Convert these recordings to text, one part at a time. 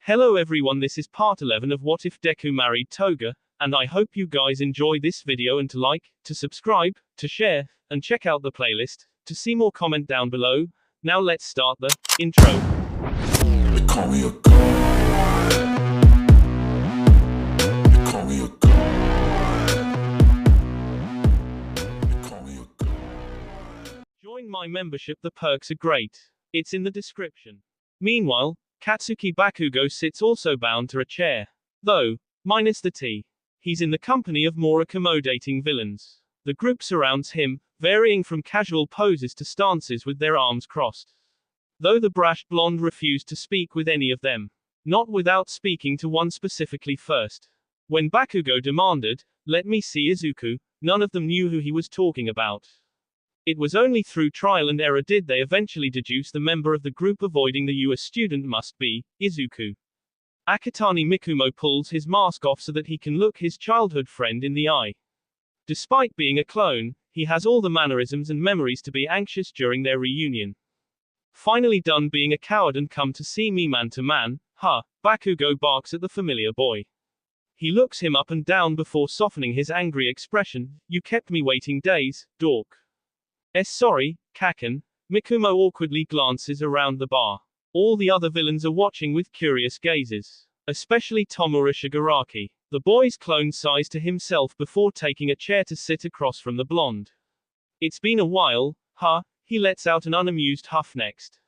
Hello everyone, this is part 11 of What If Deku Married Toga, and I hope you guys enjoy this video and to like, to subscribe, to share, and check out the playlist. To see more, comment down below. Now let's start the intro. They call me a god. They call me a god. They call me a god. Join my membership, the perks are great. It's in the description. Meanwhile, Katsuki Bakugo sits also bound to a chair. Though, minus the tea. He's in the company of more accommodating villains. The group surrounds him, varying from casual poses to stances with their arms crossed. Though the brash blonde refused to speak with any of them. Not without speaking to one specifically first. When Bakugo demanded, "Let me see Izuku," none of them knew who he was talking about. It was only through trial and error did they eventually deduce the member of the group avoiding the US student must be Izuku. Akatani Mikumo pulls his mask off so that he can look his childhood friend in the eye. Despite being a clone, he has all the mannerisms and memories to be anxious during their reunion. Finally done being a coward and come to see me man to man, Bakugo barks at the familiar boy. He looks him up and down before softening his angry expression. "You kept me waiting days, dork." Sorry, Kaken." Mikumo awkwardly glances around the bar. All the other villains are watching with curious gazes. Especially Tomura Shigaraki. The boy's clone sighs to himself before taking a chair to sit across from the blonde. "It's been a while, he lets out an unamused huff next.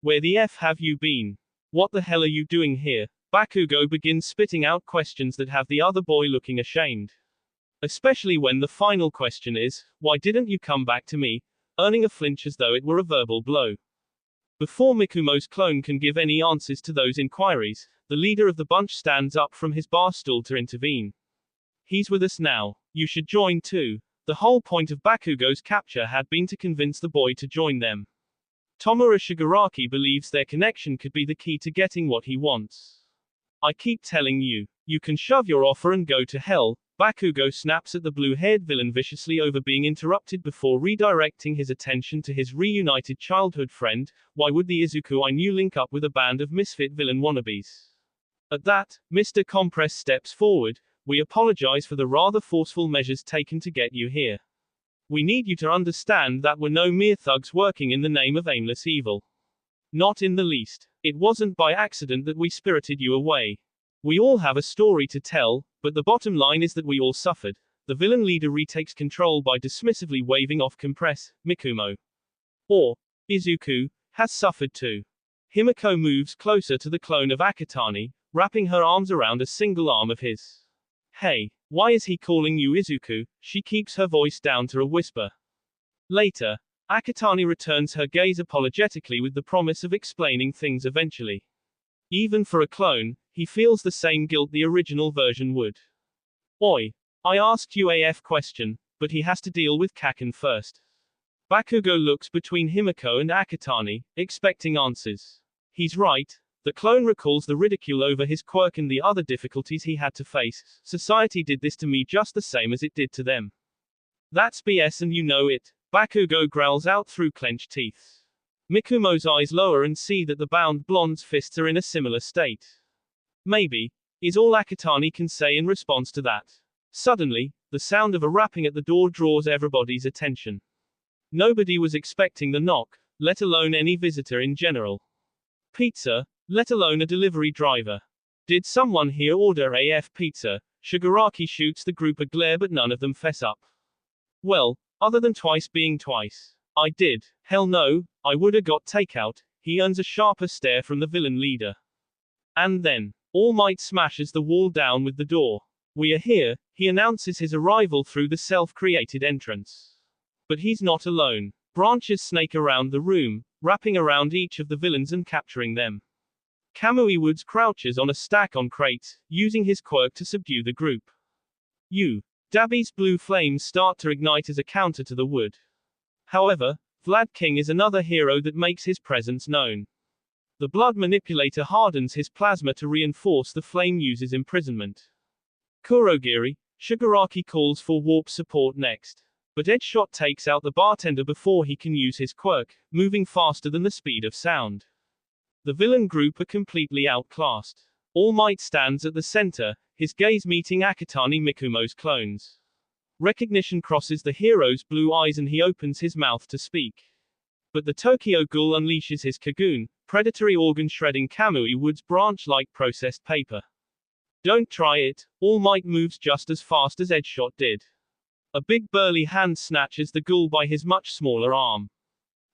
"Where the F have you been? What the hell are you doing here?" Bakugo begins spitting out questions that have the other boy looking ashamed. Especially when the final question is, "Why didn't you come back to me?" earning a flinch as though it were a verbal blow. Before Mikumo's clone can give any answers to those inquiries, the leader of the bunch stands up from his bar stool to intervene. "He's with us now. You should join too." The whole point of Bakugo's capture had been to convince the boy to join them. Tomura Shigaraki believes their connection could be the key to getting what he wants. "I keep telling you, you can shove your offer and go to hell." Bakugo snaps at the blue-haired villain viciously over being interrupted before redirecting his attention to his reunited childhood friend. "Why would the Izuku I knew link up with a band of misfit villain wannabes?" At that, Mr. Compress steps forward. "We apologize for the rather forceful measures taken to get you here. We need you to understand that we're no mere thugs working in the name of aimless evil. Not in the least. It wasn't by accident that we spirited you away. We all have a story to tell, but the bottom line is that we all suffered." The villain leader retakes control by dismissively waving off Compress. "Mikumo, or Izuku, has suffered too." Himiko moves closer to the clone of Akatani, wrapping her arms around a single arm of his. "Hey, why is he calling you Izuku?" She keeps her voice down to a whisper. Later, Akatani returns her gaze apologetically with the promise of explaining things eventually. Even for a clone, he feels the same guilt the original version would. "Oi, I asked you AF question," but he has to deal with Kaken first. Bakugo looks between Himiko and Akatani, expecting answers. He's right. The clone recalls the ridicule over his quirk and the other difficulties he had to face. "Society did this to me just the same as it did to them. That's BS and you know it." Bakugo growls out through clenched teeth. Mikumo's eyes lower and see that the bound blonde's fists are in a similar state. "Maybe," is all Akatani can say in response to that. Suddenly, the sound of a rapping at the door draws everybody's attention. Nobody was expecting the knock, let alone any visitor in general. Pizza, let alone a delivery driver. Did someone here order AF pizza? Shigaraki shoots the group a glare but none of them fess up. "Well, other than twice being twice. I did. Hell no, I woulda got takeout." He earns a sharper stare from the villain leader. And then, All Might smashes the wall down with the door. "We are here," he announces his arrival through the self-created entrance. But he's not alone. Branches snake around the room, wrapping around each of the villains and capturing them. Kamui Woods crouches on a stack on crates, using his quirk to subdue the group. Dabi's blue flames start to ignite as a counter to the wood. However, Vlad King is another hero that makes his presence known. The blood manipulator hardens his plasma to reinforce the flame user's imprisonment. Kurogiri, Shigaraki calls for warp support next. But Edgeshot takes out the bartender before he can use his quirk, moving faster than the speed of sound. The villain group are completely outclassed. All Might stands at the center, his gaze meeting Akatani Mikumo's clones. Recognition crosses the hero's blue eyes and he opens his mouth to speak. But the Tokyo Ghoul unleashes his Kagoon, predatory organ-shredding Kamui Wood's branch like processed paper. Don't try it, All Might moves just as fast as Edgeshot did. A big burly hand snatches the ghoul by his much smaller arm.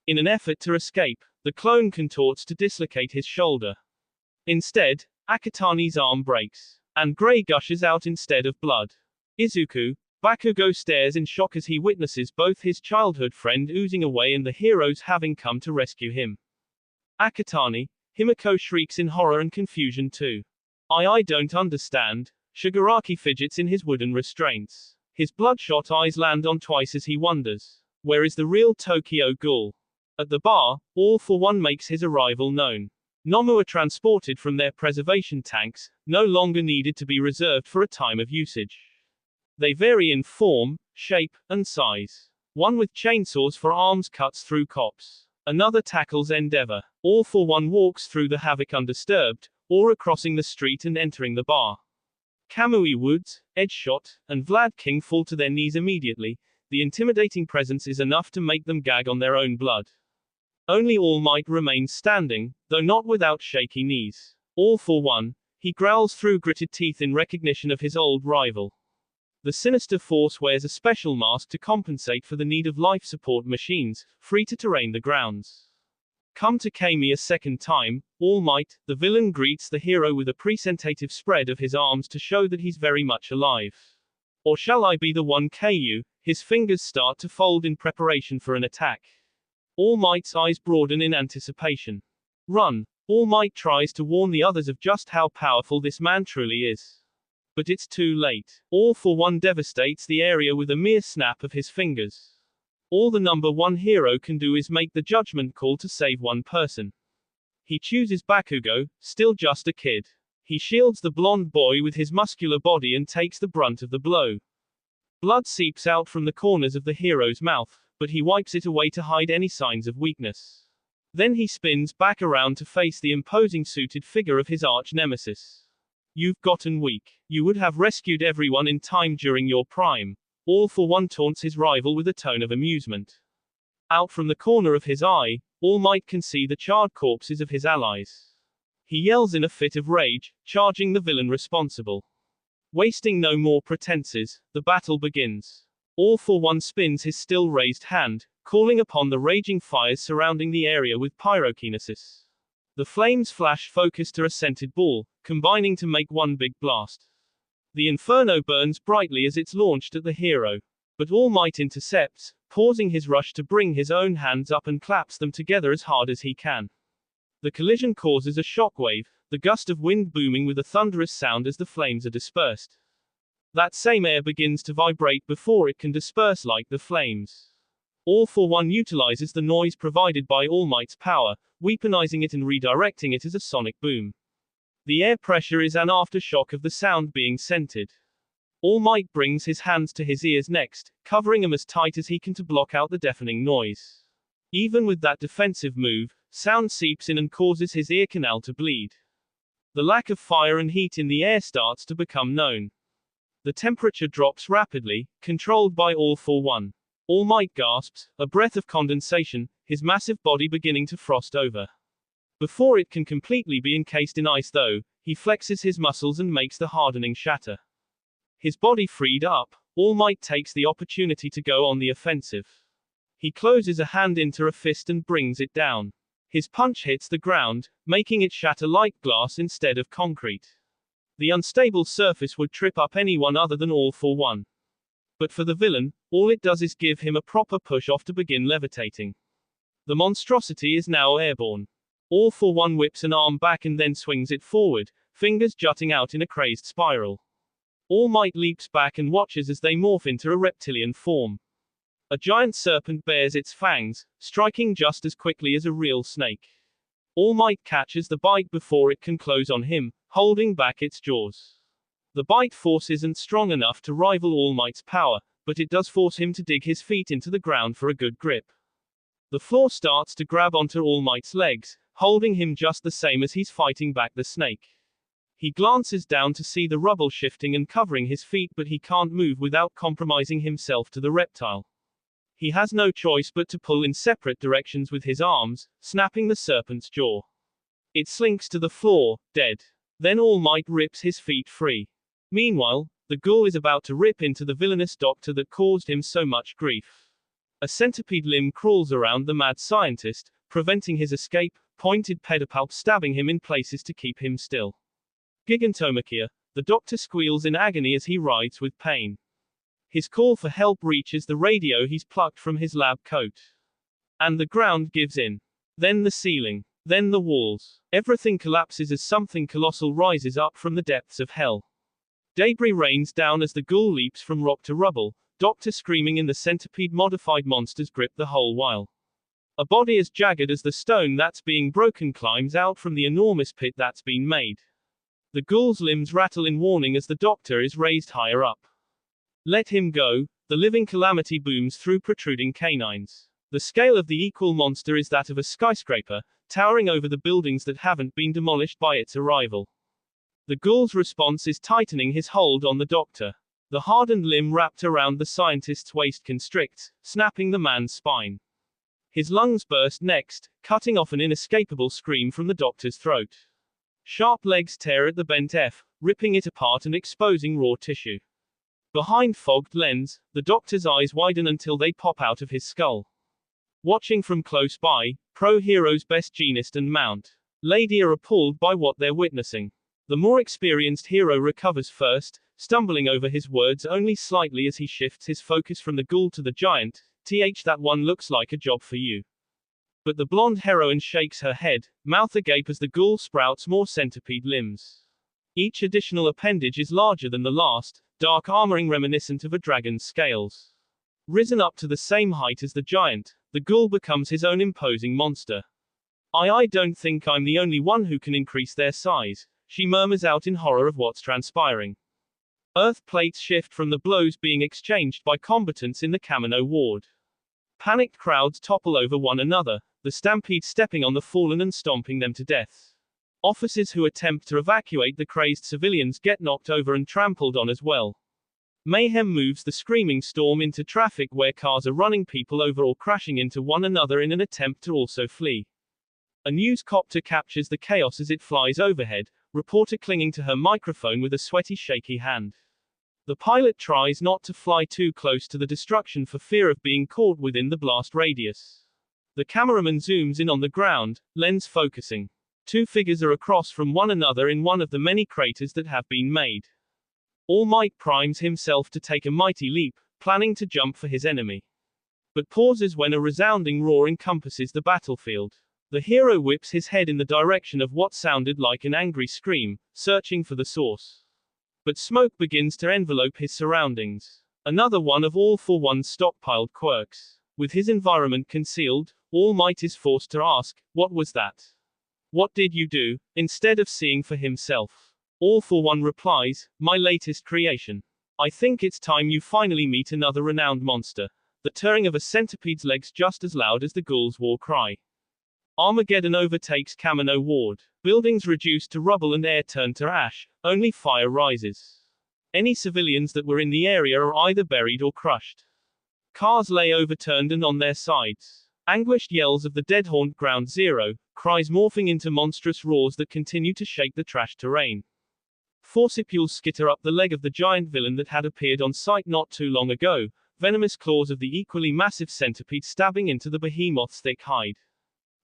In an effort to escape, the clone contorts to dislocate his shoulder. Instead, Akatani's arm breaks, and gray gushes out instead of blood. Izuku, Bakugo stares in shock as he witnesses both his childhood friend oozing away and the heroes having come to rescue him. Akatani, Himiko shrieks in horror and confusion too. I don't understand. Shigaraki fidgets in his wooden restraints. His bloodshot eyes land on Twice as he wonders, where is the real Tokyo Ghoul? At the bar, All for One makes his arrival known. Nomu are transported from their preservation tanks, no longer needed to be reserved for a time of usage. They vary in form, shape, and size. One with chainsaws for arms cuts through cops. Another tackles Endeavor. All for One walks through the havoc undisturbed, Aura crossing the street and entering the bar. Kamui Woods, Edgeshot, and Vlad King fall to their knees immediately. The intimidating presence is enough to make them gag on their own blood. Only All Might remains standing, though not without shaky knees. All for One, he growls through gritted teeth in recognition of his old rival. The sinister force wears a special mask to compensate for the need of life support machines, free to terrain the grounds. Come to Kami a second time, All Might, the villain greets the hero with a presentative spread of his arms to show that he's very much alive. Or shall I be the one KU? His fingers start to fold in preparation for an attack. All Might's eyes broaden in anticipation. Run! All Might tries to warn the others of just how powerful this man truly is. But it's too late. All for One devastates the area with a mere snap of his fingers. All the number one hero can do is make the judgment call to save one person. He chooses Bakugo, still just a kid. He shields the blonde boy with his muscular body and takes the brunt of the blow. Blood seeps out from the corners of the hero's mouth, but he wipes it away to hide any signs of weakness. Then he spins back around to face the imposing suited figure of his arch nemesis. You've gotten weak. You would have rescued everyone in time during your prime. All for One taunts his rival with a tone of amusement. Out from the corner of his eye, All Might can see the charred corpses of his allies. He yells in a fit of rage, charging the villain responsible. Wasting no more pretenses, the battle begins. All for One spins his still raised hand, calling upon the raging fires surrounding the area with pyrokinesis. The flames flash focus to a scented ball, combining to make one big blast. The inferno burns brightly as it's launched at the hero. But All Might intercepts, pausing his rush to bring his own hands up and claps them together as hard as he can. The collision causes a shockwave, the gust of wind booming with a thunderous sound as the flames are dispersed. That same air begins to vibrate before it can disperse like the flames. All for One utilizes the noise provided by All Might's power, weaponizing it and redirecting it as a sonic boom. The air pressure is an aftershock of the sound being scented. All Might brings his hands to his ears next, covering them as tight as he can to block out the deafening noise. Even with that defensive move, sound seeps in and causes his ear canal to bleed. The lack of fire and heat in the air starts to become known. The temperature drops rapidly, controlled by All for One. All Might gasps, a breath of condensation, his massive body beginning to frost over. Before it can completely be encased in ice though, he flexes his muscles and makes the hardening shatter. His body freed up, All Might takes the opportunity to go on the offensive. He closes a hand into a fist and brings it down. His punch hits the ground, making it shatter like glass instead of concrete. The unstable surface would trip up anyone other than All for One. But for the villain, all it does is give him a proper push off to begin levitating. The monstrosity is now airborne. All for One whips an arm back and then swings it forward, fingers jutting out in a crazed spiral. All Might leaps back and watches as they morph into a reptilian form. A giant serpent bares its fangs, striking just as quickly as a real snake. All Might catches the bite before it can close on him, holding back its jaws. The bite force isn't strong enough to rival All Might's power, but it does force him to dig his feet into the ground for a good grip. The floor starts to grab onto All Might's legs, holding him just the same as he's fighting back the snake. He glances down to see the rubble shifting and covering his feet, but he can't move without compromising himself to the reptile. He has no choice but to pull in separate directions with his arms, snapping the serpent's jaw. It slinks to the floor, dead. Then All Might rips his feet free. Meanwhile, the ghoul is about to rip into the villainous doctor that caused him so much grief. A centipede limb crawls around the mad scientist, preventing his escape, pointed pedipalp stabbing him in places to keep him still. Gigantomachia, the doctor squeals in agony as he writhes with pain. His call for help reaches the radio he's plucked from his lab coat. And the ground gives in. Then the ceiling. Then the walls. Everything collapses as something colossal rises up from the depths of hell. Debris rains down as the ghoul leaps from rock to rubble, Doctor screaming in the centipede-modified monster's grip the whole while. A body as jagged as the stone that's being broken climbs out from the enormous pit that's been made. The ghoul's limbs rattle in warning as the doctor is raised higher up. Let him go, the living calamity booms through protruding canines. The scale of the equal monster is that of a skyscraper, towering over the buildings that haven't been demolished by its arrival. The ghoul's response is tightening his hold on the doctor. The hardened limb wrapped around the scientist's waist constricts, snapping the man's spine. His lungs burst next, cutting off an inescapable scream from the doctor's throat. Sharp legs tear at the bent F, ripping it apart and exposing raw tissue. Behind fogged lens, the doctor's eyes widen until they pop out of his skull. Watching from close by, pro-heroes Best Jeanist and Mount Lady are appalled by what they're witnessing. The more experienced hero recovers first, stumbling over his words only slightly as he shifts his focus from the ghoul to the giant. That one looks like a job for you. But the blonde heroine shakes her head, mouth agape as the ghoul sprouts more centipede limbs. Each additional appendage is larger than the last, dark armoring reminiscent of a dragon's scales. Risen up to the same height as the giant, the ghoul becomes his own imposing monster. I don't think I'm the only one who can increase their size, she murmurs out in horror of what's transpiring. Earth plates shift from the blows being exchanged by combatants in the Kamino ward. Panicked crowds topple over one another, the stampede stepping on the fallen and stomping them to death. Officers who attempt to evacuate the crazed civilians get knocked over and trampled on as well. Mayhem moves the screaming storm into traffic where cars are running people over or crashing into one another in an attempt to also flee. A news copter captures the chaos as it flies overhead, reporter clinging to her microphone with a sweaty, shaky hand. The pilot tries not to fly too close to the destruction for fear of being caught within the blast radius. The cameraman zooms in on the ground, lens focusing. Two figures are across from one another in one of the many craters that have been made. All Might primes himself to take a mighty leap, planning to jump for his enemy. But pauses when a resounding roar encompasses the battlefield. The hero whips his head in the direction of what sounded like an angry scream, searching for the source. But smoke begins to envelope his surroundings. Another one of All for One's stockpiled quirks. With his environment concealed, All Might is forced to ask, "What was that? What did you do?" instead of seeing for himself. All for One replies, "My latest creation. I think it's time you finally meet another renowned monster." The tearing of a centipede's legs just as loud as the ghoul's war cry. Armageddon overtakes Kamino ward. Buildings reduced to rubble and air turned to ash, only fire rises. Any civilians that were in the area are either buried or crushed. Cars lay overturned and on their sides. Anguished yells of the dead haunt ground zero, cries morphing into monstrous roars that continue to shake the trash terrain. Forcipules skitter up the leg of the giant villain that had appeared on sight not too long ago, venomous claws of the equally massive centipede stabbing into the behemoth's thick hide.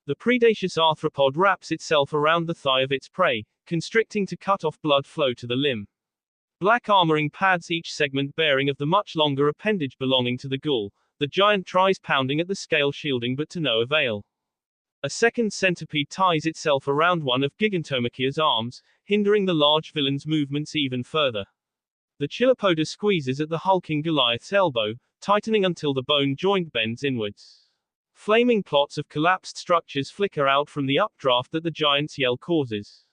The predaceous arthropod wraps itself around the thigh of its prey, constricting to cut off blood flow to the limb. Black armoring pads each segment bearing of the much longer appendage belonging to the ghoul. The giant tries pounding at the scale shielding but to no avail. A second centipede ties itself around one of Gigantomachia's arms, hindering the large villain's movements even further. The Chilopoda squeezes at the hulking Goliath's elbow, tightening until the bone joint bends inwards. Flaming plots of collapsed structures flicker out from the updraft that the giant's yell causes.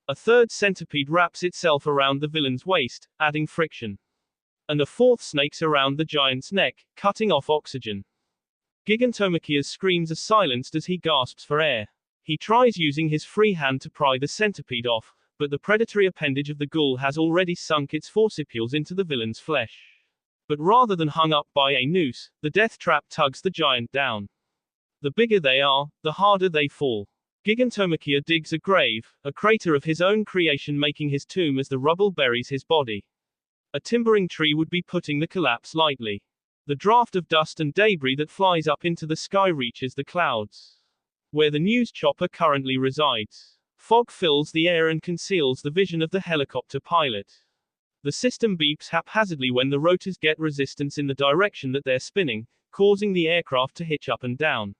A third centipede wraps itself around the villain's waist, adding friction. And a fourth snakes around the giant's neck, cutting off oxygen. Gigantomachia's screams are silenced as he gasps for air. He tries using his free hand to pry the centipede off, but the predatory appendage of the ghoul has already sunk its forcipulls into the villain's flesh. But rather than hung up by a noose, the death trap tugs the giant down. The bigger they are, the harder they fall. Gigantomachia digs a grave, a crater of his own creation, making his tomb as the rubble buries his body. A timbering tree would be putting the collapse lightly. The draft of dust and debris that flies up into the sky reaches the clouds, where the news chopper currently resides. Fog fills the air and conceals the vision of the helicopter pilot. The system beeps haphazardly when the rotors get resistance in the direction that they're spinning, causing the aircraft to hitch up and down.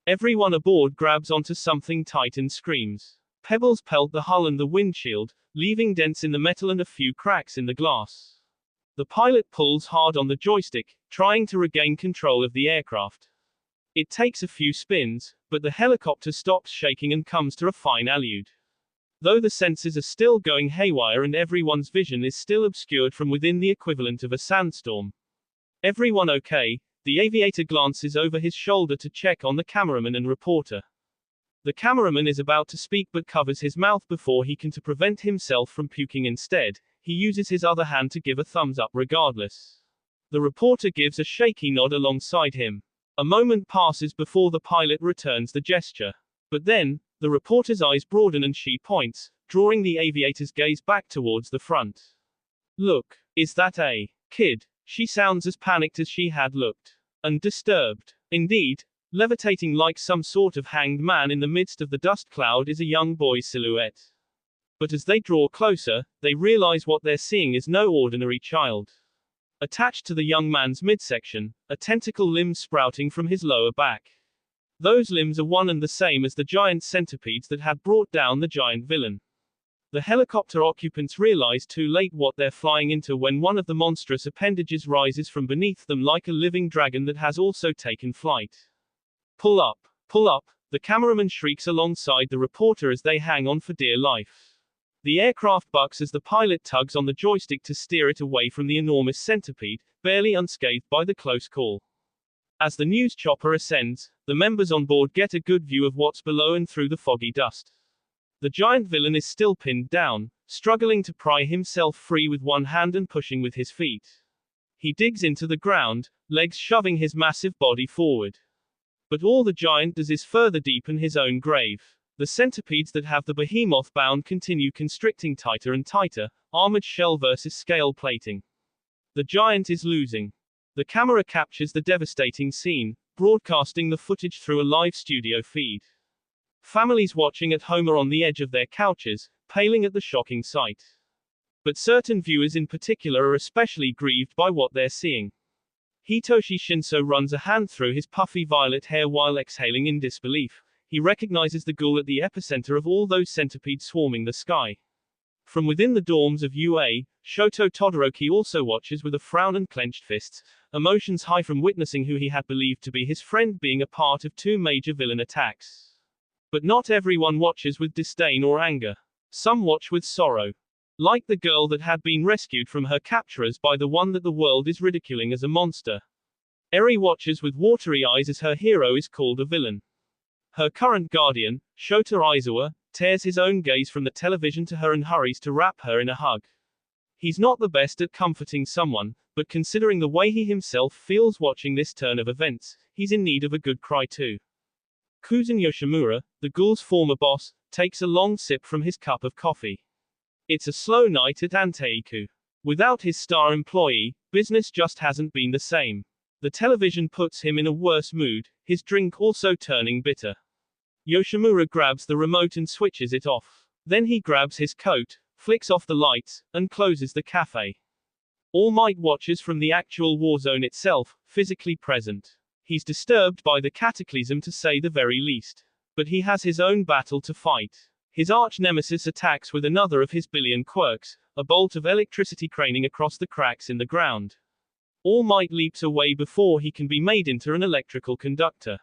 Everyone aboard grabs onto something tight and screams. Pebbles pelt the hull and the windshield, leaving dents in the metal and a few cracks in the glass. The pilot pulls hard on the joystick, trying to regain control of the aircraft. It takes a few spins, but the helicopter stops shaking and comes to a fine allude. Though the sensors are still going haywire and everyone's vision is still obscured from within the equivalent of a sandstorm. Everyone okay? The aviator glances over his shoulder to check on the cameraman and reporter. The cameraman is about to speak but covers his mouth before he can, to prevent himself from puking. Instead, he uses his other hand to give a thumbs up regardless. The reporter gives a shaky nod alongside him. A moment passes before the pilot returns the gesture. But then, the reporter's eyes broaden and she points, drawing the aviator's gaze back towards the front. Look, is that a kid? She sounds as panicked as she had looked. And disturbed. Indeed, levitating like some sort of hanged man in the midst of the dust cloud is a young boy's silhouette. But as they draw closer, they realize what they're seeing is no ordinary child. Attached to the young man's midsection, a tentacle limb sprouting from his lower back. Those limbs are one and the same as the giant centipedes that had brought down the giant villain. The helicopter occupants realize too late what they're flying into when one of the monstrous appendages rises from beneath them like a living dragon that has also taken flight. Pull up! Pull up! The cameraman shrieks alongside the reporter as they hang on for dear life. The aircraft bucks as the pilot tugs on the joystick to steer it away from the enormous centipede, barely unscathed by the close call. As the news chopper ascends, the members on board get a good view of what's below and through the foggy dust. The giant villain is still pinned down, struggling to pry himself free with one hand and pushing with his feet. He digs into the ground, legs shoving his massive body forward. But all the giant does is further deepen his own grave. The centipedes that have the behemoth bound continue constricting tighter and tighter, armored shell versus scale plating. The giant is losing. The camera captures the devastating scene, broadcasting the footage through a live studio feed. Families watching at home are on the edge of their couches, paling at the shocking sight. But certain viewers in particular are especially grieved by what they're seeing. Hitoshi Shinso runs a hand through his puffy violet hair while exhaling in disbelief. He recognizes the ghoul at the epicenter of all those centipedes swarming the sky. From within the dorms of UA, Shoto Todoroki also watches with a frown and clenched fists, emotions high from witnessing who he had believed to be his friend being a part of two major villain attacks. But not everyone watches with disdain or anger. Some watch with sorrow. Like the girl that had been rescued from her capturers by the one that the world is ridiculing as a monster. Eri watches with watery eyes as her hero is called a villain. Her current guardian, Shota Aizawa, tears his own gaze from the television to her and hurries to wrap her in a hug. He's not the best at comforting someone, but considering the way he himself feels watching this turn of events, he's in need of a good cry too. Kuzan Yoshimura, the ghoul's former boss, takes a long sip from his cup of coffee. It's a slow night at Anteiku. Without his star employee, business just hasn't been the same. The television puts him in a worse mood, his drink also turning bitter. Yoshimura grabs the remote and switches it off. Then he grabs his coat, flicks off the lights, and closes the cafe. All Might watches from the actual war zone itself, physically present. He's disturbed by the cataclysm to say the very least. But he has his own battle to fight. His arch-nemesis attacks with another of his billion quirks, a bolt of electricity craning across the cracks in the ground. All Might leaps away before he can be made into an electrical conductor.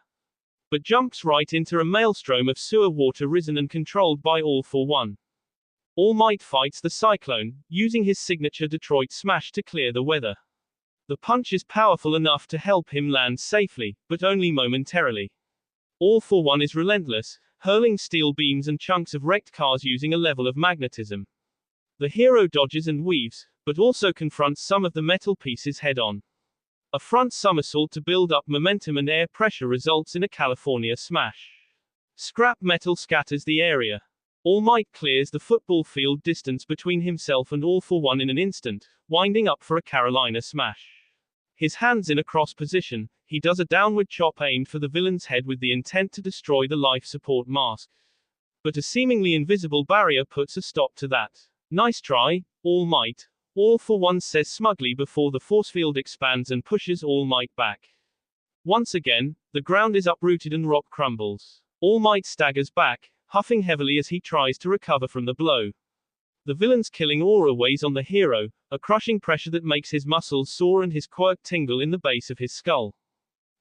But jumps right into a maelstrom of sewer water risen and controlled by All for One. All Might fights the cyclone, using his signature Detroit smash to clear the weather. The punch is powerful enough to help him land safely, but only momentarily. All for One is relentless, hurling steel beams and chunks of wrecked cars using a level of magnetism. The hero dodges and weaves, but also confronts some of the metal pieces head-on. A front somersault to build up momentum and air pressure results in a California smash. Scrap metal scatters the area. All Might clears the football field distance between himself and All for One in an instant, winding up for a Carolina smash. His hands in a cross position, he does a downward chop aimed for the villain's head with the intent to destroy the life support mask. But a seemingly invisible barrier puts a stop to that. Nice try, All Might, All for One says smugly before the force field expands and pushes All Might back. Once again, the ground is uprooted and rock crumbles. All Might staggers back, huffing heavily as he tries to recover from the blow. The villain's killing aura weighs on the hero, a crushing pressure that makes his muscles sore and his quirk tingle in the base of his skull.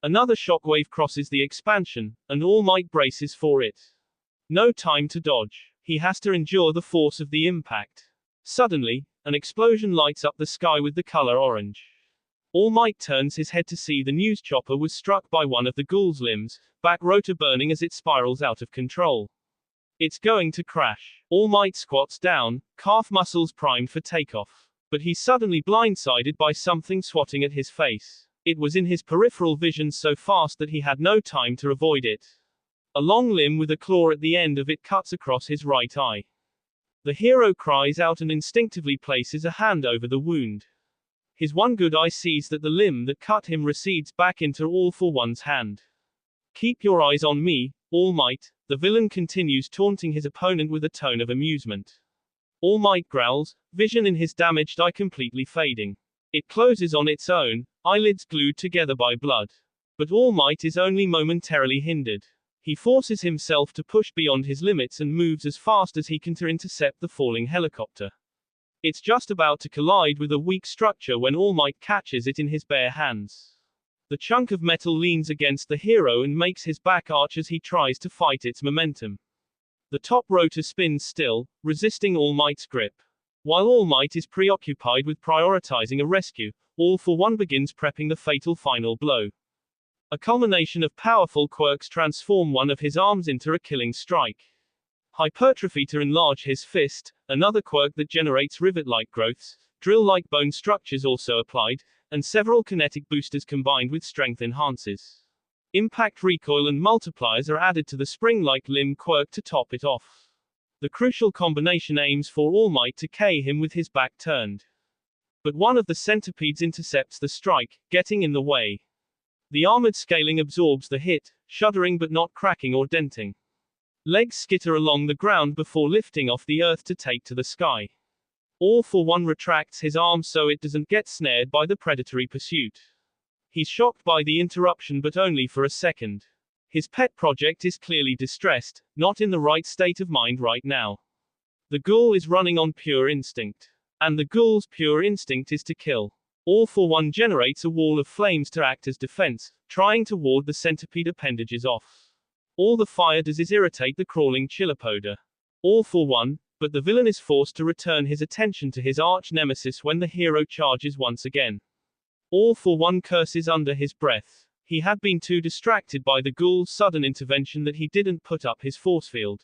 Another shockwave crosses the expansion, and All Might braces for it. No time to dodge. He has to endure the force of the impact. Suddenly, an explosion lights up the sky with the color orange. All Might turns his head to see the news chopper was struck by one of the ghoul's limbs, back rotor burning as it spirals out of control. It's going to crash. All Might squats down, calf muscles primed for takeoff. But he's suddenly blindsided by something swatting at his face. It was in his peripheral vision so fast that he had no time to avoid it. A long limb with a claw at the end of it cuts across his right eye. The hero cries out and instinctively places a hand over the wound. His one good eye sees that the limb that cut him recedes back into All for One's hand. Keep your eyes on me, All Might, the villain continues taunting his opponent with a tone of amusement. All Might growls, vision in his damaged eye completely fading. It closes on its own, eyelids glued together by blood. But All Might is only momentarily hindered. He forces himself to push beyond his limits and moves as fast as he can to intercept the falling helicopter. It's just about to collide with a weak structure when All Might catches it in his bare hands. The chunk of metal leans against the hero and makes his back arch as he tries to fight its momentum. The top rotor spins still, resisting All Might's grip. While All Might is preoccupied with prioritizing a rescue, All for One begins prepping the fatal final blow. A culmination of powerful quirks transform one of his arms into a killing strike. Hypertrophy to enlarge his fist, another quirk that generates rivet-like growths, drill-like bone structures also applied, and several kinetic boosters combined with strength enhances. Impact recoil and multipliers are added to the spring-like limb quirk to top it off. The crucial combination aims for All Might to KO him with his back turned. But one of the centipedes intercepts the strike, getting in the way. The armored scaling absorbs the hit, shuddering but not cracking or denting. Legs skitter along the ground before lifting off the earth to take to the sky. All for One retracts his arm so it doesn't get snared by the predatory pursuit. He's shocked by the interruption but only for a second. His pet project is clearly distressed, not in the right state of mind right now. The ghoul is running on pure instinct. And the ghoul's pure instinct is to kill. All for One generates a wall of flames to act as defense, trying to ward the centipede appendages off. All the fire does is irritate the crawling chilopoda. All for One, but the villain is forced to return his attention to his arch nemesis when the hero charges once again. All for One curses under his breath. He had been too distracted by the ghoul's sudden intervention that he didn't put up his force field.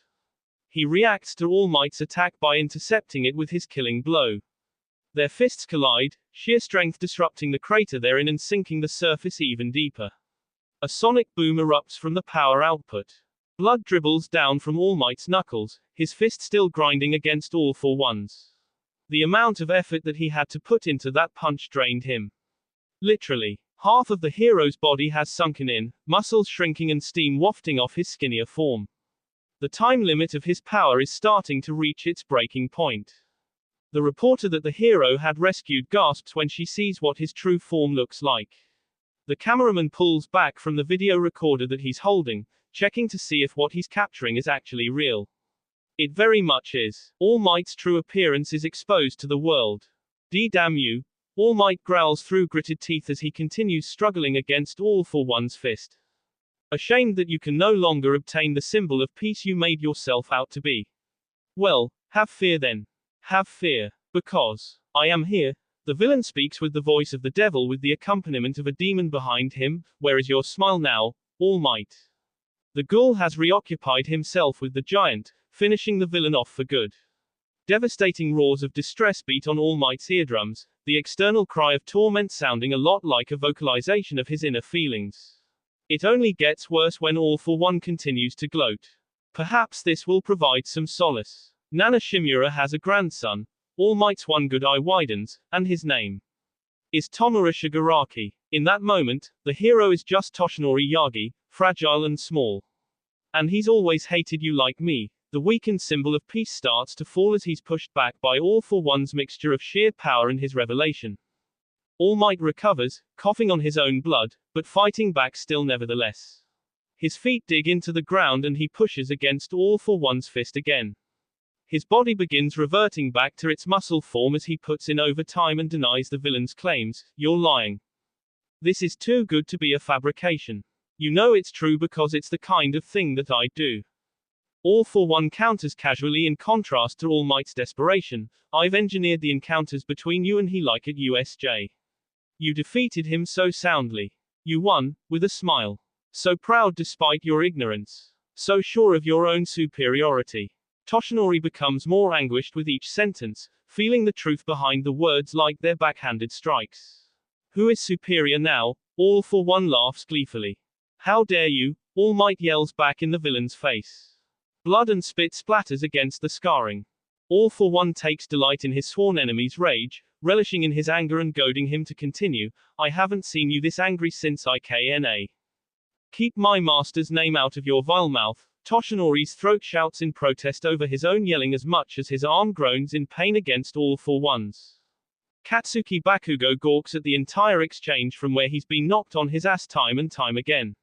He reacts to All Might's attack by intercepting it with his killing blow. Their fists collide, sheer strength disrupting the crater they're in and sinking the surface even deeper. A sonic boom erupts from the power output. Blood dribbles down from All Might's knuckles, his fist still grinding against All for One's. The amount of effort that he had to put into that punch drained him. Literally. Half of the hero's body has sunken in, muscles shrinking and steam wafting off his skinnier form. The time limit of his power is starting to reach its breaking point. The reporter that the hero had rescued gasps when she sees what his true form looks like. The cameraman pulls back from the video recorder that he's holding, checking to see if what he's capturing is actually real. It very much is. All Might's true appearance is exposed to the world. Damn you. All Might growls through gritted teeth as he continues struggling against All for One's fist. Ashamed that you can no longer obtain the symbol of peace you made yourself out to be. Well, have fear then. Have fear. Because I am here. The villain speaks with the voice of the devil with the accompaniment of a demon behind him. Where is your smile now, All Might? The ghoul has reoccupied himself with the giant, finishing the villain off for good. Devastating roars of distress beat on All Might's eardrums, the external cry of torment sounding a lot like a vocalization of his inner feelings. It only gets worse when All for One continues to gloat. Perhaps this will provide some solace. Nana Shimura has a grandson. All Might's one good eye widens, and his name is Tomura Shigaraki. In that moment, the hero is just Toshinori Yagi, fragile and small. And he's always hated you like me. The weakened symbol of peace starts to fall as he's pushed back by All for One's mixture of sheer power and his revelation. All Might recovers, coughing on his own blood, but fighting back still nevertheless. His feet dig into the ground and he pushes against All for One's fist again. His body begins reverting back to its muscle form as he puts in overtime and denies the villain's claims. You're lying. This is too good to be a fabrication. You know it's true because it's the kind of thing that I do. All for One counters casually in contrast to All Might's desperation. I've engineered the encounters between you and he like at USJ. You defeated him so soundly. You won, with a smile. So proud despite your ignorance. So sure of your own superiority. Toshinori becomes more anguished with each sentence, feeling the truth behind the words like they're backhanded strikes. Who is superior now? All for One laughs gleefully. How dare you? All Might yells back in the villain's face. Blood and spit splatters against the scarring. All for One takes delight in his sworn enemy's rage, relishing in his anger and goading him to continue. I haven't seen you this angry since IKNA. Keep my master's name out of your vile mouth. Toshinori's throat shouts in protest over his own yelling as much as his arm groans in pain against All for One's. Katsuki Bakugo gawks at the entire exchange from where he's been knocked on his ass time and time again.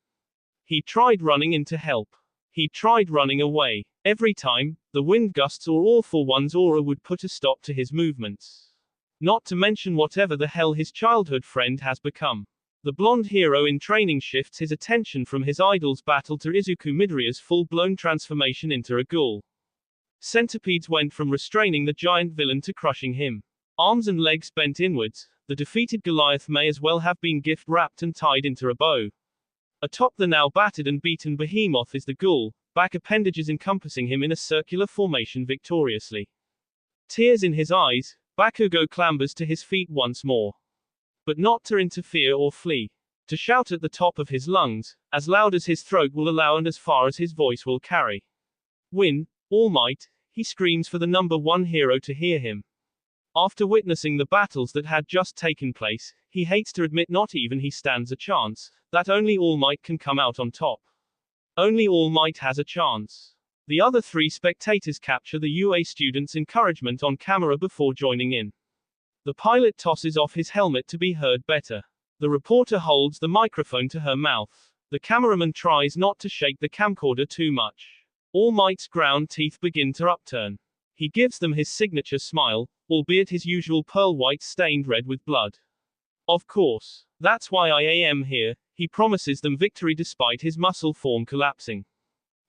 He tried running in to help. He tried running away. Every time, the wind gusts or All for One's aura would put a stop to his movements. Not to mention whatever the hell his childhood friend has become. The blonde hero in training shifts his attention from his idol's battle to Izuku Midoriya's full-blown transformation into a ghoul. Centipedes went from restraining the giant villain to crushing him. Arms and legs bent inwards, the defeated Goliath may as well have been gift-wrapped and tied into a bow. Atop the now battered and beaten behemoth is the ghoul, back appendages encompassing him in a circular formation victoriously. Tears in his eyes, Bakugo clambers to his feet once more. But not to interfere or flee. To shout at the top of his lungs, as loud as his throat will allow and as far as his voice will carry. Win, All Might, he screams for the number one hero to hear him. After witnessing the battles that had just taken place, he hates to admit not even he stands a chance, that only All Might can come out on top. Only All Might has a chance. The other three spectators capture the UA student's encouragement on camera before joining in. The pilot tosses off his helmet to be heard better. The reporter holds the microphone to her mouth. The cameraman tries not to shake the camcorder too much. All Might's ground teeth begin to upturn. He gives them his signature smile, albeit his usual pearl white stained red with blood. Of course. That's why I am here. He promises them victory despite his muscle form collapsing.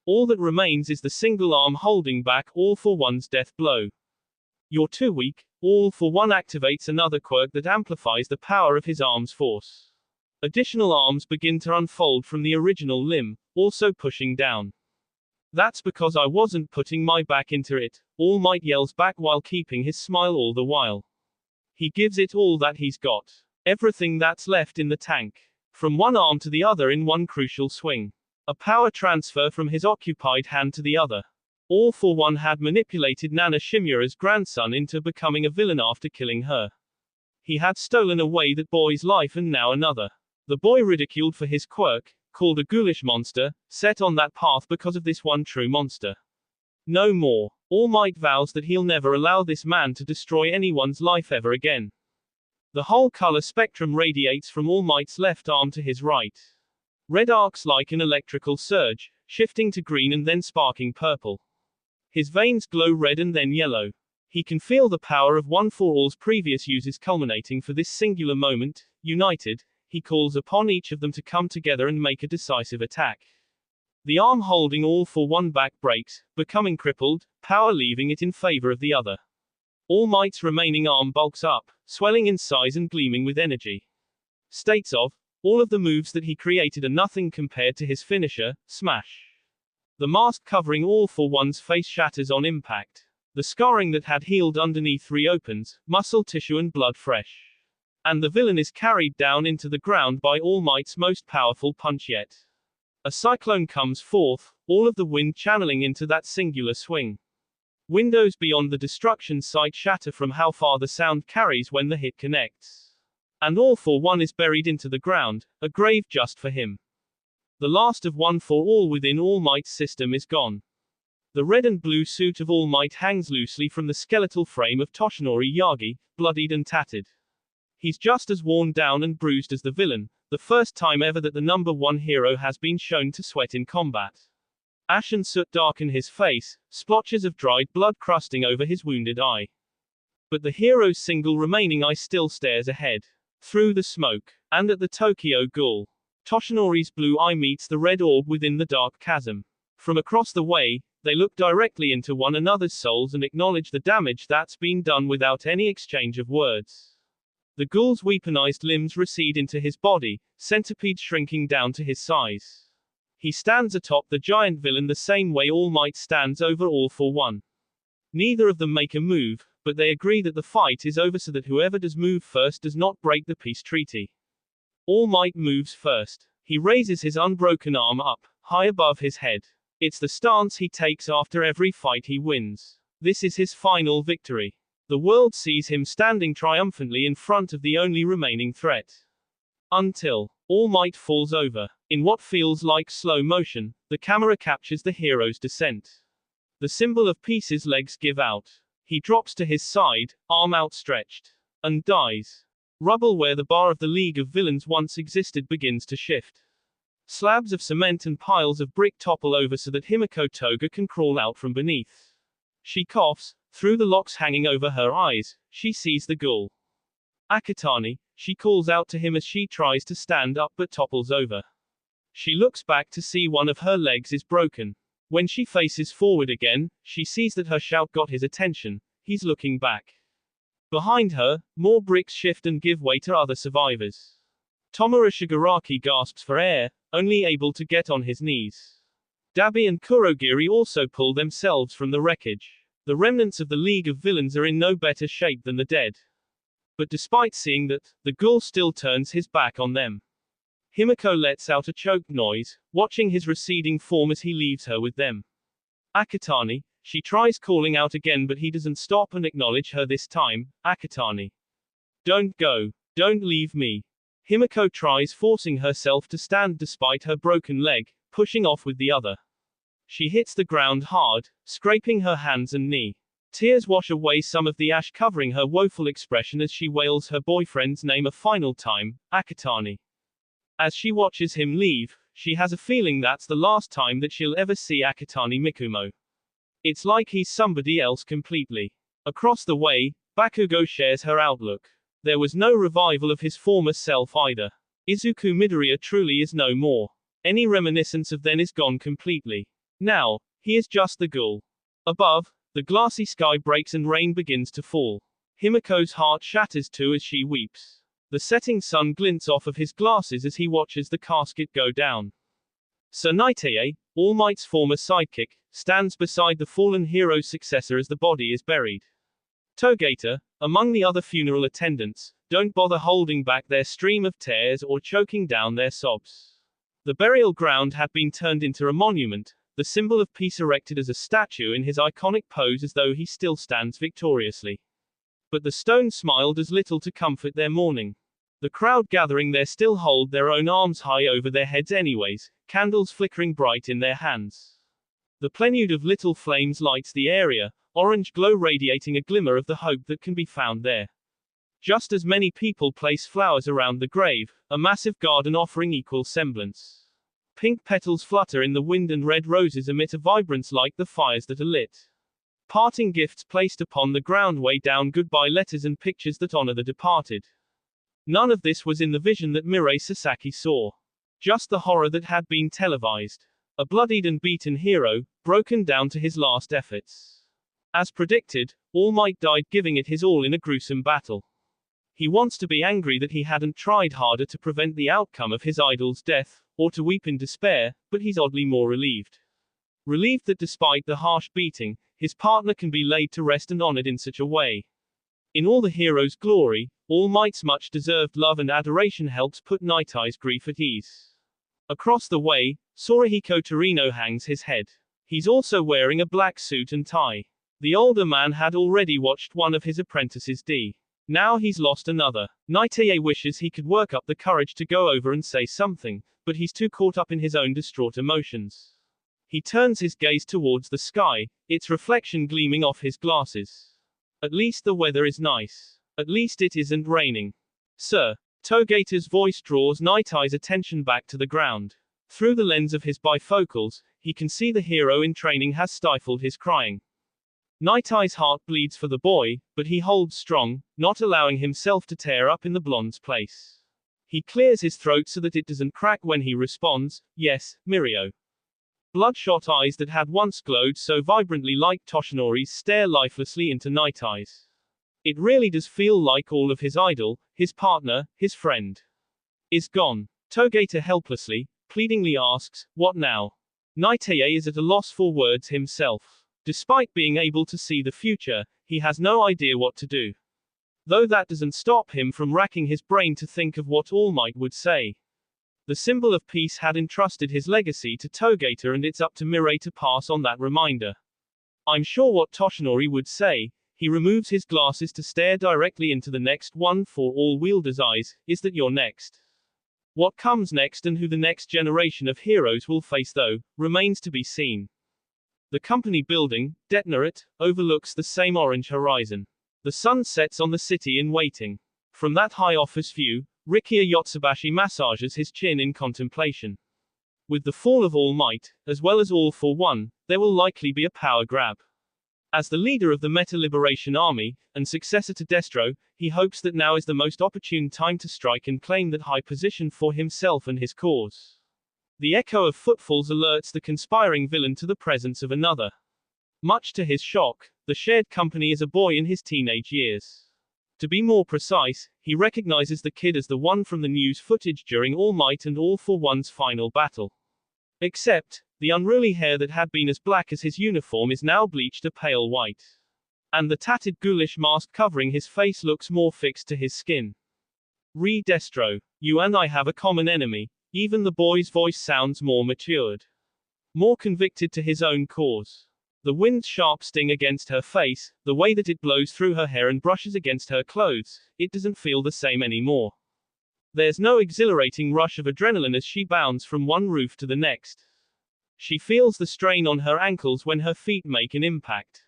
All that remains is the single arm holding back All for One's death blow. You're too weak. All for One activates another quirk that amplifies the power of his arm's force. Additional arms begin to unfold from the original limb, also pushing down. That's because I wasn't putting my back into it, All Might yells back while keeping his smile all the while. He gives it all that he's got. Everything that's left in the tank. From one arm to the other in one crucial swing. A power transfer from his occupied hand to the other. All for One had manipulated Nana Shimura's grandson into becoming a villain after killing her. He had stolen away that boy's life and now another. The boy ridiculed for his quirk, called a ghoulish monster, set on that path because of this one true monster. No more. All Might vows that he'll never allow this man to destroy anyone's life ever again. The whole color spectrum radiates from All Might's left arm to his right. Red arcs like an electrical surge, shifting to green and then sparking purple. His veins glow red and then yellow. He can feel the power of One for All's previous uses culminating for this singular moment. United, he calls upon each of them to come together and make a decisive attack. The arm holding All for One back breaks, becoming crippled, power leaving it in favor of the other. All Might's remaining arm bulks up, swelling in size and gleaming with energy. States of, all of the moves that he created are nothing compared to his finisher, Smash. The mask covering All for One's face shatters on impact. The scarring that had healed underneath reopens, muscle tissue and blood fresh. And the villain is carried down into the ground by All Might's most powerful punch yet. A cyclone comes forth, all of the wind channeling into that singular swing. Windows beyond the destruction site shatter from how far the sound carries when the hit connects. And All for One is buried into the ground, a grave just for him. The last of One for All within All Might's system is gone. The red and blue suit of All Might hangs loosely from the skeletal frame of Toshinori Yagi, bloodied and tattered. He's just as worn down and bruised as the villain, the first time ever that the number one hero has been shown to sweat in combat. Ash and soot darken his face, splotches of dried blood crusting over his wounded eye. But the hero's single remaining eye still stares ahead. Through the smoke. And at the Tokyo Ghoul. Toshinori's blue eye meets the red orb within the dark chasm. From across the way, they look directly into one another's souls and acknowledge the damage that's been done without any exchange of words. The ghoul's weaponized limbs recede into his body, centipede shrinking down to his size. He stands atop the giant villain the same way All Might stands over All for One. Neither of them make a move, but they agree that the fight is over so that whoever does move first does not break the peace treaty. All Might moves first. He raises his unbroken arm up, high above his head. It's the stance he takes after every fight he wins. This is his final victory. The world sees him standing triumphantly in front of the only remaining threat. Until All Might falls over. In what feels like slow motion, the camera captures the hero's descent. The symbol of peace's legs give out. He drops to his side, arm outstretched. And dies. Rubble where the bar of the League of Villains once existed begins to shift. Slabs of cement and piles of brick topple over so that Himiko Toga can crawl out from beneath. She coughs. Through the locks hanging over her eyes, she sees the ghoul. Akatani, she calls out to him as she tries to stand up but topples over. She looks back to see one of her legs is broken. When she faces forward again, she sees that her shout got his attention. He's looking back. Behind her, more bricks shift and give way to other survivors. Tomura Shigaraki gasps for air, only able to get on his knees. Dabi and Kurogiri also pull themselves from the wreckage. The remnants of the League of Villains are in no better shape than the dead. But despite seeing that, the ghoul still turns his back on them. Himiko lets out a choked noise, watching his receding form as he leaves her with them. Akatani, she tries calling out again but he doesn't stop and acknowledge her this time. Akatani. Don't go. Don't leave me. Himiko tries forcing herself to stand despite her broken leg, pushing off with the other. She hits the ground hard, scraping her hands and knee. Tears wash away some of the ash covering her woeful expression as she wails her boyfriend's name a final time, Akatani. As she watches him leave, she has a feeling that's the last time that she'll ever see Akatani Mikumo. It's like he's somebody else completely. Across the way, Bakugo shares her outlook. There was no revival of his former self either. Izuku Midoriya truly is no more. Any reminiscence of then is gone completely. Now, he is just the ghoul. Above, the glassy sky breaks and rain begins to fall. Himiko's heart shatters too as she weeps. The setting sun glints off of his glasses as he watches the casket go down. Tsunade, All Might's former sidekick, stands beside the fallen hero's successor as the body is buried. Togator, among the other funeral attendants, don't bother holding back their stream of tears or choking down their sobs. The burial ground had been turned into a monument, the symbol of peace erected as a statue in his iconic pose as though he still stands victoriously. But the stone smile does little to comfort their mourning. The crowd gathering there still hold their own arms high over their heads anyways, candles flickering bright in their hands. The plenitude of little flames lights the area, orange glow radiating a glimmer of the hope that can be found there. Just as many people place flowers around the grave, a massive garden offering equal semblance. Pink petals flutter in the wind and red roses emit a vibrance like the fires that are lit. Parting gifts placed upon the ground weigh down goodbye letters and pictures that honor the departed. None of this was in the vision that Mirei Sasaki saw. Just the horror that had been televised. A bloodied and beaten hero, broken down to his last efforts. As predicted, All Might died giving it his all in a gruesome battle. He wants to be angry that he hadn't tried harder to prevent the outcome of his idol's death, or to weep in despair, but he's oddly more relieved. relieved that despite the harsh beating, his partner can be laid to rest and honored in such a way. In all the hero's glory, All Might's much-deserved love and adoration helps put Night Eye's grief at ease. Across the way, Sorahiko Torino hangs his head. He's also wearing a black suit and tie. The older man had already watched one of his apprentices die. Now he's lost another. Night Eye wishes he could work up the courage to go over and say something, but he's too caught up in his own distraught emotions. He turns his gaze towards the sky, its reflection gleaming off his glasses. At least the weather is nice. At least it isn't raining. Sir. Togator's voice draws Night Eye's attention back to the ground. Through the lens of his bifocals, he can see the hero in training has stifled his crying. Night Eye's heart bleeds for the boy, but he holds strong, not allowing himself to tear up in the blonde's place. He clears his throat so that it doesn't crack when he responds, "Yes, Mirio." Bloodshot eyes that had once glowed so vibrantly like Toshinori's stare lifelessly into Night Eye's. It really does feel like all of his idol, his partner, his friend, is gone. Togator helplessly, pleadingly asks, "What now?" Night Eye is at a loss for words himself. Despite being able to see the future, he has no idea what to do. Though that doesn't stop him from racking his brain to think of what All Might would say. The symbol of peace had entrusted his legacy to Togator, and it's up to Mirai to pass on that reminder. I'm sure what Toshinori would say. He removes his glasses to stare directly into the next one for all wielder's eyes. Is that your next? What comes next and who the next generation of heroes will face, though, remains to be seen. The company building, Detnerit, overlooks the same orange horizon. The sun sets on the city in waiting. From that high office view, Rikiya Yotsubashi massages his chin in contemplation. With the fall of All Might, as well as All for One, there will likely be a power grab. As the leader of the Meta Liberation Army, and successor to Destro, he hopes that now is the most opportune time to strike and claim that high position for himself and his cause. The echo of footfalls alerts the conspiring villain to the presence of another. Much to his shock, the shared company is a boy in his teenage years. To be more precise, he recognizes the kid as the one from the news footage during All Might and All for One's final battle. Except, the unruly hair that had been as black as his uniform is now bleached a pale white. And the tattered ghoulish mask covering his face looks more fixed to his skin. Destro, you and I have a common enemy. Even the boy's voice sounds more matured. More convicted to his own cause. The wind's sharp sting against her face, the way that it blows through her hair and brushes against her clothes, it doesn't feel the same anymore. There's no exhilarating rush of adrenaline as she bounds from one roof to the next. She feels the strain on her ankles when her feet make an impact.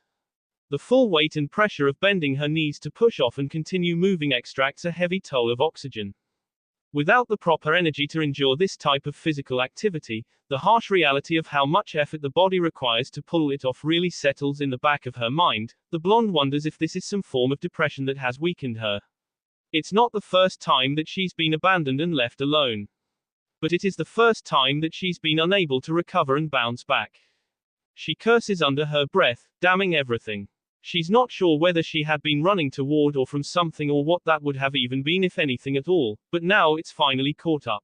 The full weight and pressure of bending her knees to push off and continue moving extracts a heavy toll of oxygen. Without the proper energy to endure this type of physical activity, the harsh reality of how much effort the body requires to pull it off really settles in the back of her mind. The blonde wonders if this is some form of depression that has weakened her. It's not the first time that she's been abandoned and left alone. But it is the first time that she's been unable to recover and bounce back. She curses under her breath, damning everything. She's not sure whether she had been running toward or from something or what that would have even been if anything at all, but now it's finally caught up.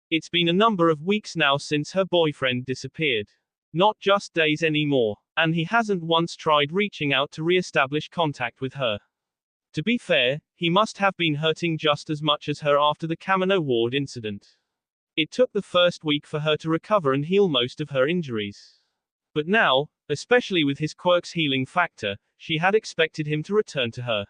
It's been a number of weeks now since her boyfriend disappeared. Not just days anymore. And he hasn't once tried reaching out to re-establish contact with her. To be fair, he must have been hurting just as much as her after the Kamino Ward incident. It took the first week for her to recover and heal most of her injuries. But now, especially with his quirk's healing factor, she had expected him to return to her.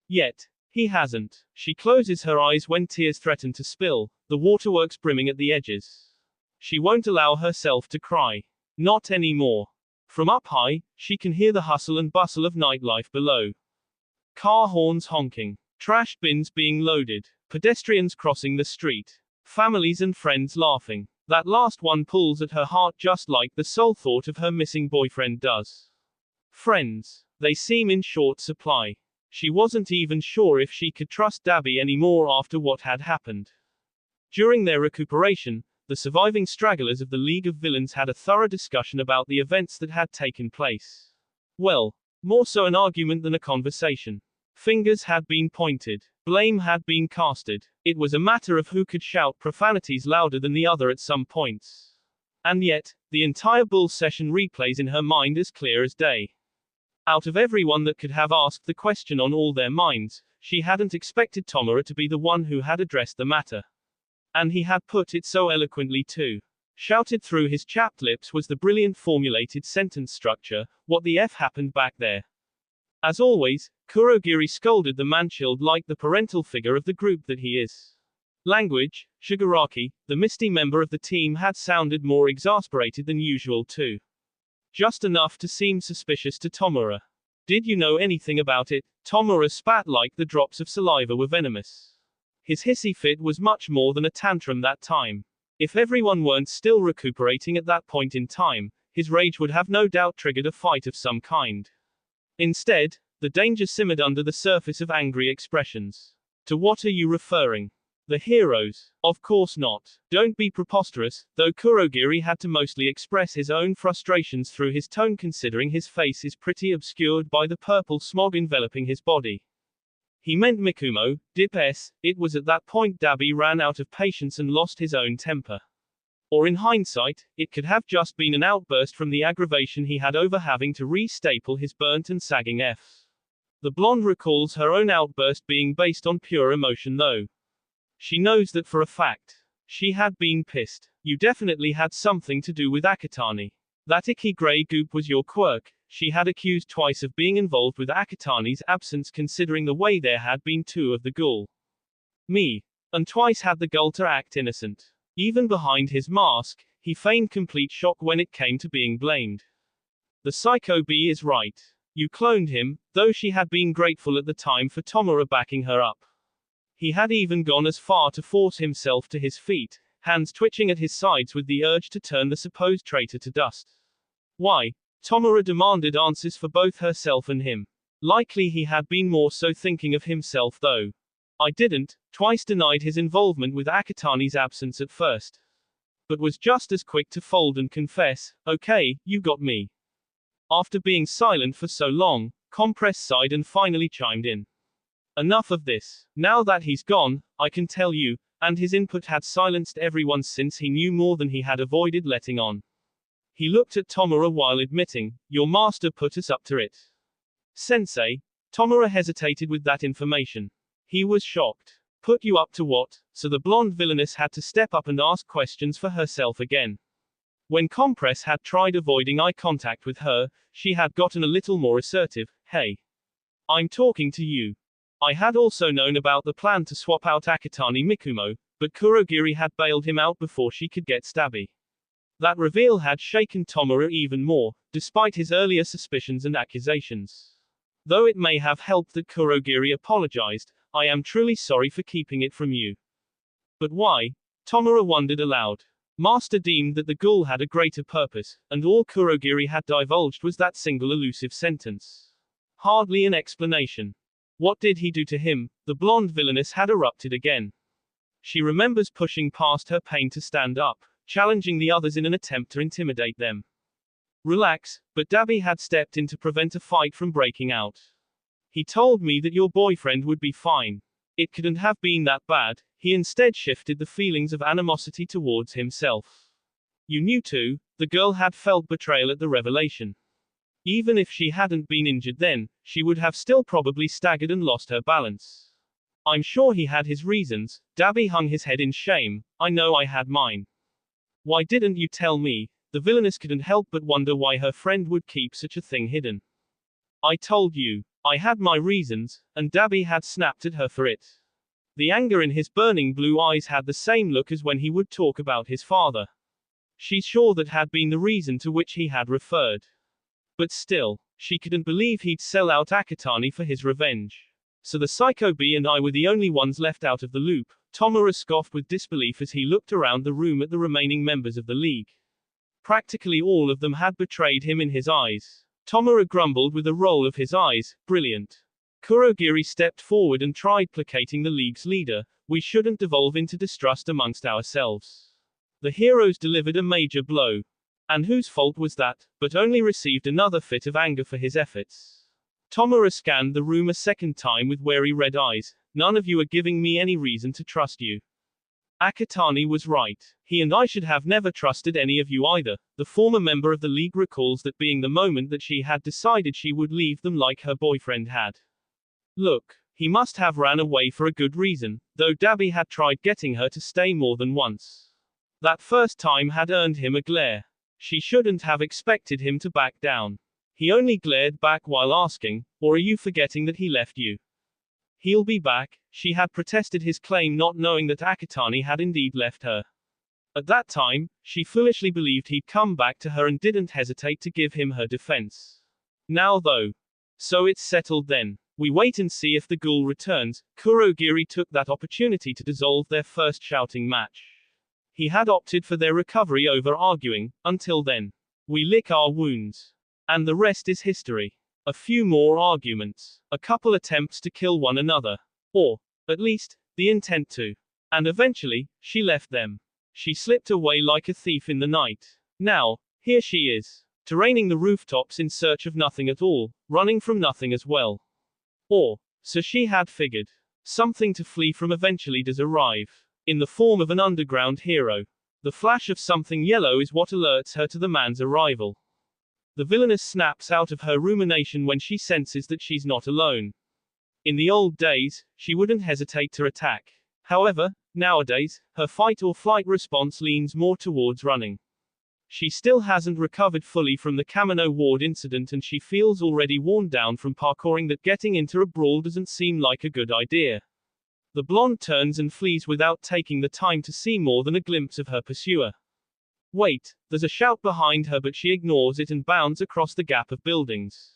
Yet, he hasn't. She closes her eyes when tears threaten to spill, the waterworks brimming at the edges. She won't allow herself to cry. Not anymore. From up high, she can hear the hustle and bustle of nightlife below. Car horns honking. Trash bins being loaded. Pedestrians crossing the street. Families and friends laughing. That last one pulls at her heart just like the sole thought of her missing boyfriend does. Friends. They seem in short supply. She wasn't even sure if she could trust Dabi anymore after what had happened. During their recuperation, the surviving stragglers of the League of Villains had a thorough discussion about the events that had taken place. Well, more so an argument than a conversation. Fingers had been pointed. Blame had been casted. It was a matter of who could shout profanities louder than the other at some points. And yet, the entire bull session replays in her mind as clear as day. Out of everyone that could have asked the question on all their minds, she hadn't expected Tomura to be the one who had addressed the matter. And he had put it so eloquently too. Shouted through his chapped lips was the brilliant formulated sentence structure, "What the F happened back there?" As always, Kurogiri scolded the man chilled like the parental figure of the group that he is. Language, Shigaraki, the misty member of the team, had sounded more exasperated than usual too. Just enough to seem suspicious to Tomura. "Did you know anything about it?" Tomura spat like the drops of saliva were venomous. His hissy fit was much more than a tantrum that time. If everyone weren't still recuperating at that point in time, his rage would have no doubt triggered a fight of some kind. Instead, the danger simmered under the surface of angry expressions. "To what are you referring? The heroes? Of course not. Don't be preposterous," though Kurogiri had to mostly express his own frustrations through his tone considering his face is pretty obscured by the purple smog enveloping his body. He meant Mikumo, Dip S. It was at that point Dabi ran out of patience and lost his own temper. Or in hindsight, it could have just been an outburst from the aggravation he had over having to re-staple his burnt and sagging Fs. The blonde recalls her own outburst being based on pure emotion though. She knows that for a fact. She had been pissed. "You definitely had something to do with Akatani. That icky grey goop was your quirk," she had accused twice of being involved with Akatani's absence considering the way there had been two of the ghoul. Me. And twice had the gull to act innocent. Even behind his mask, he feigned complete shock when it came to being blamed. The Psycho Bee is right. You cloned him, though she had been grateful at the time for Tomura backing her up. He had even gone as far to force himself to his feet, hands twitching at his sides with the urge to turn the supposed traitor to dust. Why? Tomura demanded answers for both herself and him. Likely he had been more so thinking of himself though. "I didn't," twice denied his involvement with Akatani's absence at first. But was just as quick to fold and confess, "Okay, you got me." After being silent for so long, Compress sighed and finally chimed in. "Enough of this. Now that he's gone, I can tell you," and his input had silenced everyone since he knew more than he had avoided letting on. He looked at Tomura while admitting, "Your master put us up to it." "Sensei?" Tomura hesitated with that information. He was shocked. "Put you up to what?" So the blonde villainess had to step up and ask questions for herself again. When Compress had tried avoiding eye contact with her, she had gotten a little more assertive. "Hey. I'm talking to you. I had also known about the plan to swap out Akatani Mikumo, but Kurogiri had bailed him out before she could get stabby." That reveal had shaken Tomura even more, despite his earlier suspicions and accusations. Though it may have helped that Kurogiri apologized, "I am truly sorry for keeping it from you." But why? Tomura wondered aloud. Master deemed that the ghoul had a greater purpose, and all Kurogiri had divulged was that single elusive sentence. Hardly an explanation. What did he do to him? The blonde villainess had erupted again. She remembers pushing past her pain to stand up, challenging the others in an attempt to intimidate them. Relax, but Dabi had stepped in to prevent a fight from breaking out. "He told me that your boyfriend would be fine. It couldn't have been that bad." He instead shifted the feelings of animosity towards himself. "You knew too." The girl had felt betrayal at the revelation. Even if she hadn't been injured then, she would have still probably staggered and lost her balance. "I'm sure he had his reasons." Dabi hung his head in shame. "I know I had mine. Why didn't you tell me?" The villainess couldn't help but wonder why her friend would keep such a thing hidden. "I told you. I had my reasons," and Dabi had snapped at her for it. The anger in his burning blue eyes had the same look as when he would talk about his father. She's sure that had been the reason to which he had referred. But still, she couldn't believe he'd sell out Akatani for his revenge. "So the Psycho Bee and I were the only ones left out of the loop." Tomura scoffed with disbelief as he looked around the room at the remaining members of the League. Practically all of them had betrayed him in his eyes. Tomura grumbled with a roll of his eyes. "Brilliant." Kurogiri stepped forward and tried placating the League's leader. "We shouldn't devolve into distrust amongst ourselves. The heroes delivered a major blow. And whose fault was that?" But only received another fit of anger for his efforts. Tomura scanned the room a second time with wary red eyes. "None of you are giving me any reason to trust you. Akatani was right. He and I should have never trusted any of you either. The former member of the league recalls that being the moment that she had decided she would leave them like her boyfriend had. Look, he must have ran away for a good reason, though Dabi had tried getting her to stay more than once. That first time had earned him a glare. She shouldn't have expected him to back down. He only glared back while asking, or are you forgetting that he left you? He'll be back, she had protested his claim, not knowing that Akatani had indeed left her. At that time, she foolishly believed he'd come back to her and didn't hesitate to give him her defense. Now though. So it's settled then. We wait and see if the ghoul returns. Kurogiri took that opportunity to dissolve their first shouting match. He had opted for their recovery over arguing, until then. We lick our wounds. And the rest is history. A few more arguments. A couple attempts to kill one another. Or, at least, the intent to. And eventually, she left them. She slipped away like a thief in the night. Now, here she is. Terraining the rooftops in search of nothing at all, running from nothing as well. Or, so she had figured. Something to flee from eventually does arrive. In the form of an underground hero. The flash of something yellow is what alerts her to the man's arrival. The villainess snaps out of her rumination when she senses that she's not alone. In the old days, she wouldn't hesitate to attack. However, nowadays, her fight or flight response leans more towards running. She still hasn't recovered fully from the Kamino Ward incident, and she feels already worn down from parkouring that getting into a brawl doesn't seem like a good idea. The blonde turns and flees without taking the time to see more than a glimpse of her pursuer. Wait, there's a shout behind her, but she ignores it and bounds across the gap of buildings.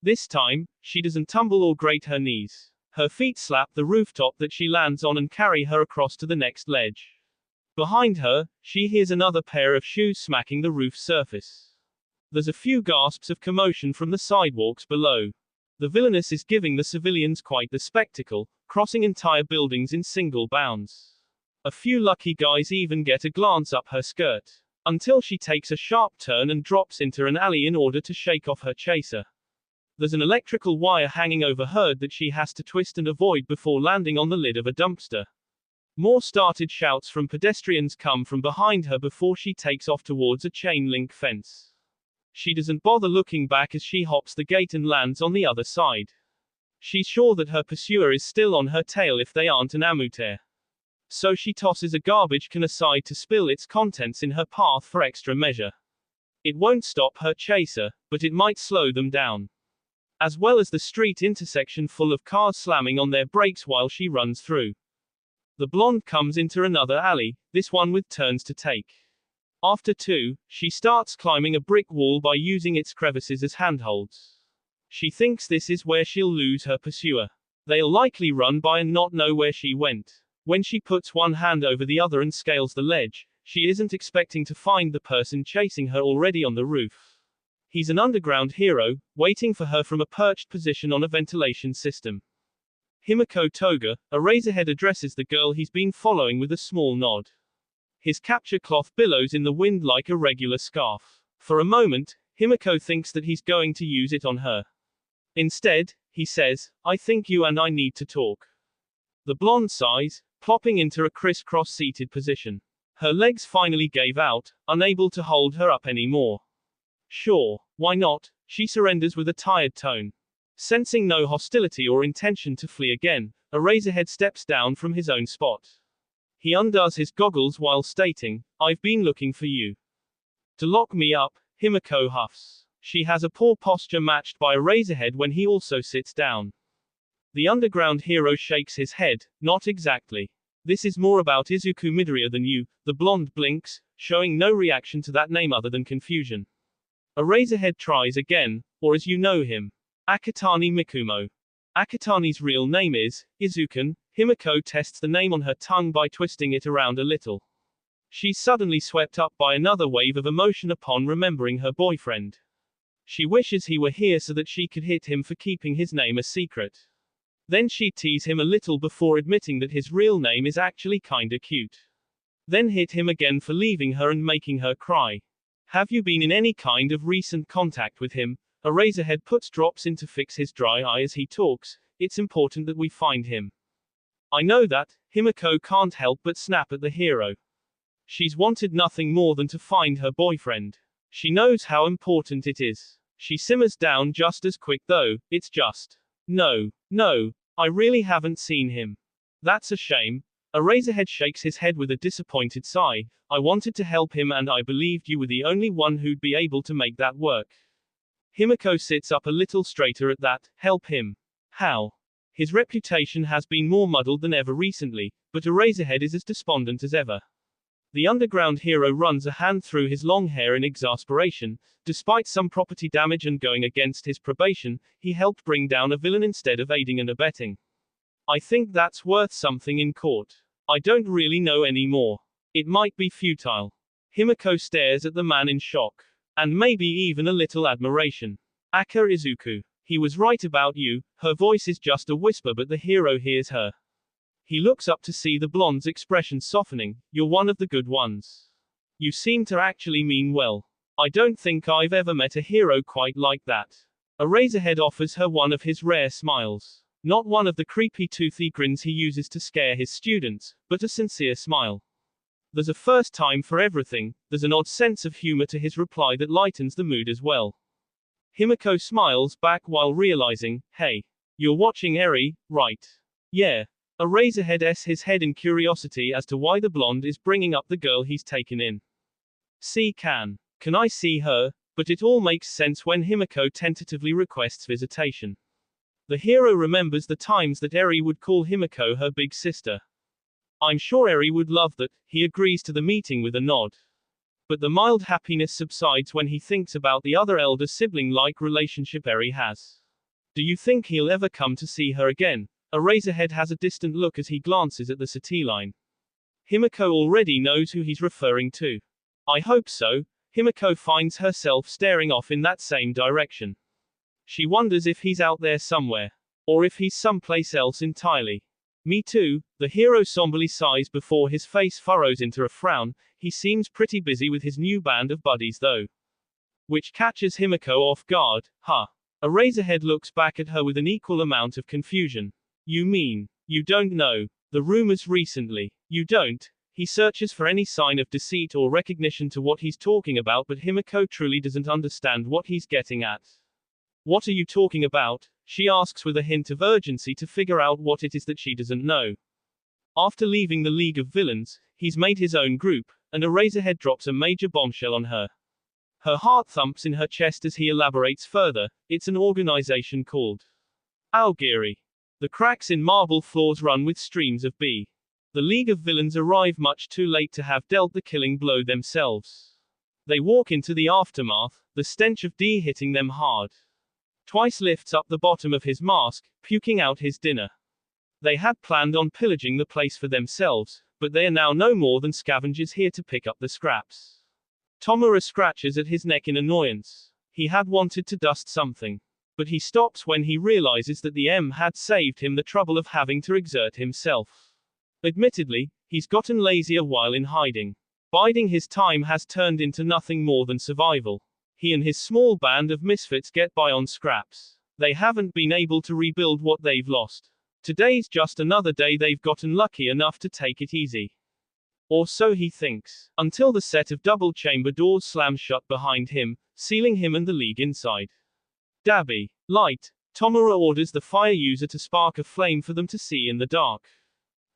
This time, she doesn't tumble or grate her knees. Her feet slap the rooftop that she lands on and carry her across to the next ledge. Behind her, she hears another pair of shoes smacking the roof surface. There's a few gasps of commotion from the sidewalks below. The villainess is giving the civilians quite the spectacle, crossing entire buildings in single bounds. A few lucky guys even get a glance up her skirt. Until she takes a sharp turn and drops into an alley in order to shake off her chaser. There's an electrical wire hanging over her that she has to twist and avoid before landing on the lid of a dumpster. More startled shouts from pedestrians come from behind her before she takes off towards a chain-link fence. She doesn't bother looking back as she hops the gate and lands on the other side. She's sure that her pursuer is still on her tail if they aren't an amateur. So she tosses a garbage can aside to spill its contents in her path for extra measure. It won't stop her chaser, but it might slow them down. As well as the street intersection full of cars slamming on their brakes while she runs through. The blonde comes into another alley, this one with turns to take. After two, she starts climbing a brick wall by using its crevices as handholds. She thinks this is where she'll lose her pursuer. They'll likely run by and not know where she went. When she puts one hand over the other and scales the ledge, she isn't expecting to find the person chasing her already on the roof. He's an underground hero, waiting for her from a perched position on a ventilation system. Himiko Toga, a razorhead, addresses the girl he's been following with a small nod. His capture cloth billows in the wind like a regular scarf. For a moment, Himiko thinks that he's going to use it on her. Instead, he says, "I think you and I need to talk." The blonde sighs, plopping into a crisscross-seated position. Her legs finally gave out, unable to hold her up anymore. Sure, why not? She surrenders with a tired tone. Sensing no hostility or intention to flee again, a razorhead steps down from his own spot. He undoes his goggles while stating, "I've been looking for you." To lock me up, Himiko huffs. She has a poor posture matched by a razorhead when he also sits down. The underground hero shakes his head, "Not exactly. This is more about Izuku Midoriya than you." The blonde blinks, showing no reaction to that name other than confusion. A razorhead tries again, "Or as you know him. Akatani Mikumo." Akatani's real name is Izuku. Himiko tests the name on her tongue by twisting it around a little. She's suddenly swept up by another wave of emotion upon remembering her boyfriend. She wishes he were here so that she could hit him for keeping his name a secret. Then she'd tease him a little before admitting that his real name is actually kinda cute. Then hit him again for leaving her and making her cry. Have you been in any kind of recent contact with him? A razorhead puts drops in to fix his dry eye as he talks. It's important that we find him. I know that. Himiko can't help but snap at the hero. She's wanted nothing more than to find her boyfriend. She knows how important it is. She simmers down just as quick though, it's just. No, I really haven't seen him. That's a shame. Eraserhead shakes his head with a disappointed sigh. I wanted to help him and I believed you were the only one who'd be able to make that work. Himiko sits up a little straighter at that. Help him. How? His reputation has been more muddled than ever recently, but Eraserhead is as despondent as ever. The underground hero runs a hand through his long hair in exasperation. Despite some property damage and going against his probation, he helped bring down a villain instead of aiding and abetting. I think that's worth something in court. I don't really know anymore. It might be futile. Himiko stares at the man in shock. And maybe even a little admiration. Aka Izuku. He was right about you. Her voice is just a whisper but the hero hears her. He looks up to see the blonde's expression softening. You're one of the good ones. You seem to actually mean well. I don't think I've ever met a hero quite like that. Eraserhead offers her one of his rare smiles. Not one of the creepy toothy grins he uses to scare his students, but a sincere smile. There's a first time for everything. There's an odd sense of humor to his reply that lightens the mood as well. Himiko smiles back while realizing, hey, you're watching Eri, right? Yeah. Eraserhead s his head in curiosity as to why the blonde is bringing up the girl he's taken in. Can I see her? But it all makes sense when Himiko tentatively requests visitation. The hero remembers the times that Eri would call Himiko her big sister. I'm sure Eri would love that. He agrees to the meeting with a nod. But the mild happiness subsides when he thinks about the other elder sibling-like relationship Eri has. Do you think he'll ever come to see her again? Eraserhead has a distant look as he glances at the city line. Himiko already knows who he's referring to. I hope so. Himiko finds herself staring off in that same direction. She wonders if he's out there somewhere. Or if he's someplace else entirely. Me too. The hero somberly sighs before his face furrows into a frown. He seems pretty busy with his new band of buddies though. Which catches Himiko off guard. Huh. Eraserhead looks back at her with an equal amount of confusion. You mean, you don't know the rumors recently? You don't? He searches for any sign of deceit or recognition to what he's talking about, but Himiko truly doesn't understand what he's getting at. What are you talking about? She asks with a hint of urgency to figure out what it is that she doesn't know. After leaving the League of Villains, he's made his own group, and Eraserhead drops a major bombshell on her. Her heart thumps in her chest as he elaborates further. It's an organization called Aogiri. The cracks in marble floors run with streams of B. The League of Villains arrive much too late to have dealt the killing blow themselves. They walk into the aftermath, the stench of D hitting them hard. Twice lifts up the bottom of his mask, puking out his dinner. They had planned on pillaging the place for themselves, but they are now no more than scavengers here to pick up the scraps. Tomura scratches at his neck in annoyance. He had wanted to dust something. But he stops when he realizes that the M had saved him the trouble of having to exert himself. Admittedly, he's gotten lazier while in hiding. Biding his time has turned into nothing more than survival. He and his small band of misfits get by on scraps. They haven't been able to rebuild what they've lost. Today's just another day they've gotten lucky enough to take it easy. Or so he thinks. Until the set of double-chamber doors slam shut behind him, sealing him and the League inside. Dabby. Light. Tomura orders the fire user to spark a flame for them to see in the dark.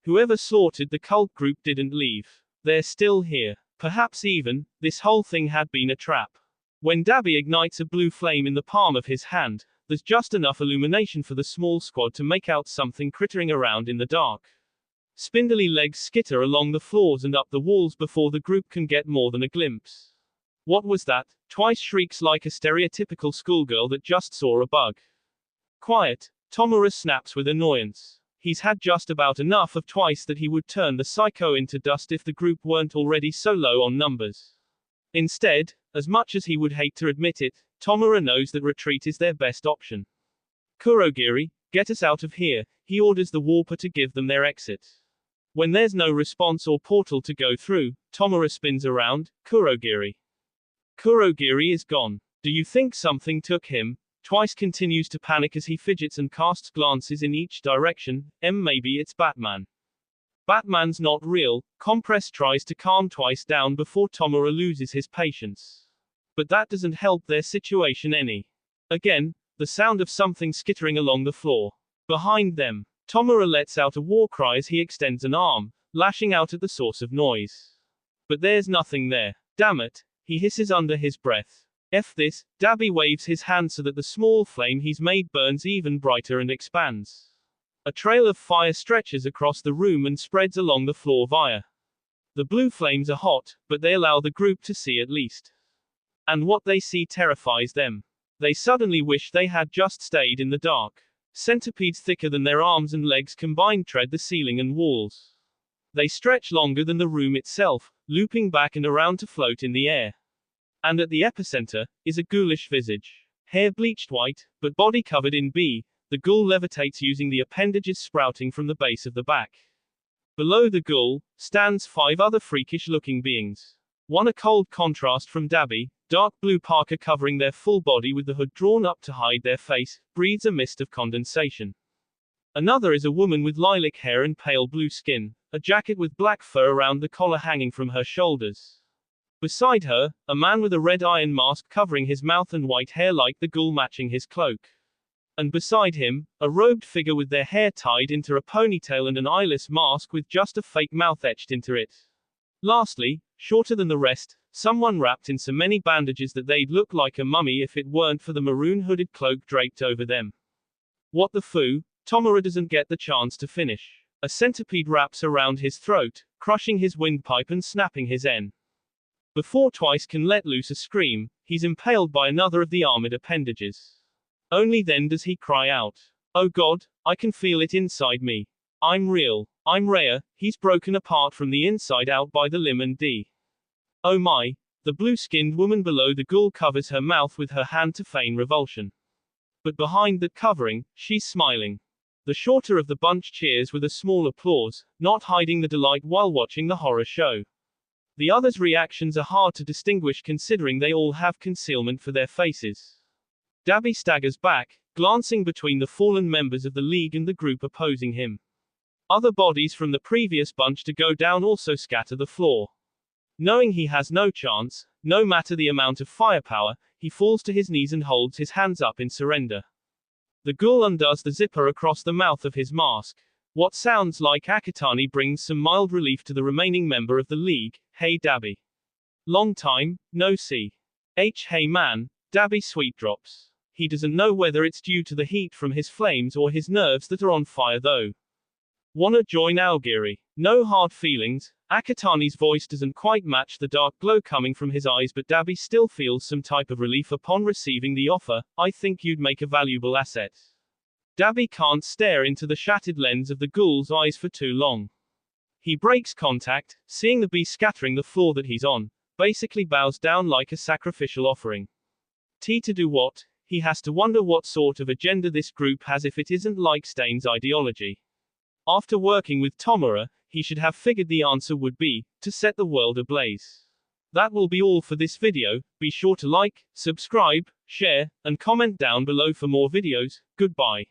Whoever sorted the cult group didn't leave. They're still here. Perhaps even, this whole thing had been a trap. When Dabby ignites a blue flame in the palm of his hand, there's just enough illumination for the small squad to make out something crittering around in the dark. Spindly legs skitter along the floors and up the walls before the group can get more than a glimpse. What was that? Twice shrieks like a stereotypical schoolgirl that just saw a bug. Quiet. Tomura snaps with annoyance. He's had just about enough of Twice that he would turn the psycho into dust if the group weren't already so low on numbers. Instead, as much as he would hate to admit it, Tomura knows that retreat is their best option. Kurogiri, get us out of here, he orders the warper to give them their exit. When there's no response or portal to go through, Tomura spins around. Kurogiri is gone. Do you think something took him? Twice continues to panic as he fidgets and casts glances in each direction. Maybe it's Batman. Batman's not real. Compress tries to calm Twice down before Tomura loses his patience. But that doesn't help their situation any. Again, the sound of something skittering along the floor. Behind them, Tomura lets out a war cry as he extends an arm, lashing out at the source of noise. But there's nothing there. Damn it, he hisses under his breath. F this. Dabi waves his hand so that the small flame he's made burns even brighter and expands. A trail of fire stretches across the room and spreads along the floor via. The blue flames are hot, but they allow the group to see at least. And what they see terrifies them. They suddenly wish they had just stayed in the dark. Centipedes thicker than their arms and legs combined tread the ceiling and walls. They stretch longer than the room itself, looping back and around to float in the air. And at the epicenter, is a ghoulish visage. Hair bleached white, but body covered in B, the ghoul levitates using the appendages sprouting from the base of the back. Below the ghoul, stands 5 other freakish-looking beings. One a cold contrast from Dabi, dark blue parka covering their full body with the hood drawn up to hide their face, breathes a mist of condensation. Another is a woman with lilac hair and pale blue skin, a jacket with black fur around the collar hanging from her shoulders. Beside her, a man with a red iron mask covering his mouth and white hair like the ghoul matching his cloak. And beside him, a robed figure with their hair tied into a ponytail and an eyeless mask with just a fake mouth etched into it. Lastly, shorter than the rest, someone wrapped in so many bandages that they'd look like a mummy if it weren't for the maroon hooded cloak draped over them. What the foo? Tomura doesn't get the chance to finish. A centipede wraps around his throat, crushing his windpipe and snapping his N. Before Twice can let loose a scream, he's impaled by another of the armored appendages. Only then does he cry out. Oh God, I can feel it inside me. I'm real. I'm Rhea. He's broken apart from the inside out by the limb and D. Oh my. The blue-skinned woman below the ghoul covers her mouth with her hand to feign revulsion. But behind that covering, she's smiling. The shorter of the bunch cheers with a small applause, not hiding the delight while watching the horror show. The others' reactions are hard to distinguish considering they all have concealment for their faces. Dabi staggers back, glancing between the fallen members of the League and the group opposing him. Other bodies from the previous bunch to go down also scatter the floor. Knowing he has no chance, no matter the amount of firepower, he falls to his knees and holds his hands up in surrender. The ghoul undoes the zipper across the mouth of his mask. What sounds like Akatani brings some mild relief to the remaining member of the League. Hey Dabi. Long time, no see. Hey man, Dabi sweet drops. He doesn't know whether it's due to the heat from his flames or his nerves that are on fire though. Wanna join Aogiri? No hard feelings. Akatani's voice doesn't quite match the dark glow coming from his eyes, but Dabi still feels some type of relief upon receiving the offer. I think you'd make a valuable asset. Dabi can't stare into the shattered lens of the ghoul's eyes for too long. He breaks contact, seeing the beast scattering the floor that he's on, basically bows down like a sacrificial offering. To do what? He has to wonder what sort of agenda this group has if it isn't like Stain's ideology. After working with Tomura, he should have figured the answer would be, to set the world ablaze. That will be all for this video. Be sure to like, subscribe, share, and comment down below for more videos. Goodbye.